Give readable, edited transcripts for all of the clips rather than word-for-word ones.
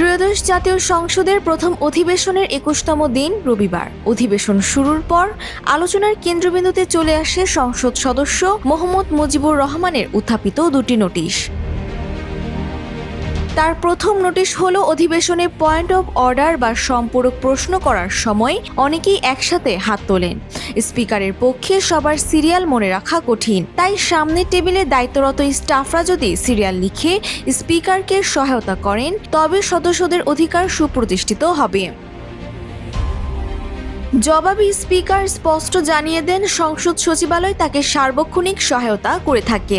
ত্রয়োদশ জাতীয় সংসদের প্রথম অধিবেশনের ২১তম দিন রবিবার। অধিবেশন শুরুর পর আলোচনার কেন্দ্রবিন্দুতে চলে আসে সংসদ সদস্য মোহাম্মদ মুজিবুর রহমানের উত্থাপিত দুটি নোটিশ। তার প্রথম নোটিশ হলো, অধিবেশনে পয়েন্ট অব অর্ডার বা সম্পূরক প্রশ্ন করার সময় অনেকেই একসাথে হাত তোলেন। স্পিকারের পক্ষে সবার সিরিয়াল মনে রাখা কঠিন, তাই সামনের টেবিলে দায়িত্বরত স্টাফরা যদি সিরিয়াল লিখে স্পিকারকে সহায়তা করেন তবে সদস্যদের অধিকার সুপ্রতিষ্ঠিত হবে। জবাবে স্পিকার স্পষ্ট জানিয়ে দেন, সংসদ সচিবালয় তাকে সার্বক্ষণিক সহায়তা করে থাকে,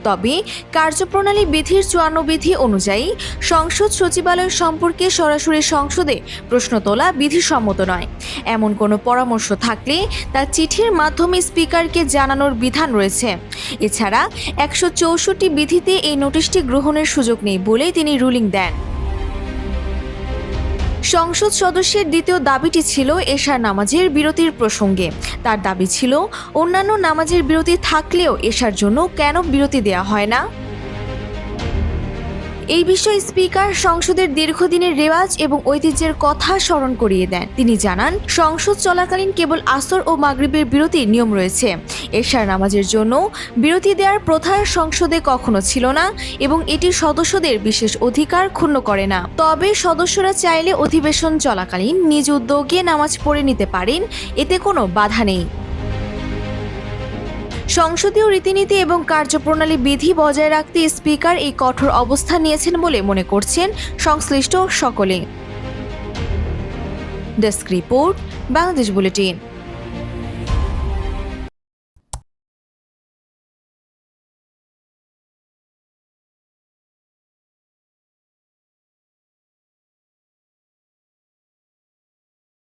তবে কার্যপ্রণালী বিধির ৫৪ বিধি অনুযায়ী সংসদ সচিবালয় সম্পর্কে সরাসরি সংসদে প্রশ্ন তোলা বিধিসম্মত নয়। এমন কোনো পরামর্শ থাকলে তা চিঠির মাধ্যমে স্পিকারকে জানানোর বিধান রয়েছে। এছাড়া ১৬৪ বিধিতে এই নোটিশটি গ্রহণের সুযোগ নেই বলেই তিনি রুলিং দেন। সংসদ সদস্যের দ্বিতীয় দাবিটি ছিল এশার নামাজের বিরতির প্রসঙ্গে। তার দাবি ছিল, অন্যান্য নামাজের বিরতি থাকলেও এশার জন্য কেন বিরতি দেওয়া হয় না। এই বিষয়ে স্পিকার সংসদের দীর্ঘদিনের রেওয়াজ এবং ঐতিহ্যের কথা স্মরণ করিয়ে দেন। তিনি জানান, সংসদ চলাকালীন কেবল আসর ও মাগরিবের বিরতির নিয়ম রয়েছে। এশার নামাজের জন্য বিরতি দেওয়ার প্রথা সংসদে কখনো ছিল না এবং এটি সদস্যদের বিশেষ অধিকার ক্ষুণ্ণ করে না। তবে সদস্যরা চাইলে অধিবেশন চলাকালীন নিজ উদ্যোগে নামাজ পড়ে নিতে পারেন, এতে কোনো বাধা নেই। সংসদীয় রীতিনীতি এবং কার্যপ্রণালী বিধি বজায় রাখতে স্পিকার এই কঠোর অবস্থান নিয়েছেন বলে মনে করছেন সংশ্লিষ্ট সকলে। Desk report, Bangladesh bulletin.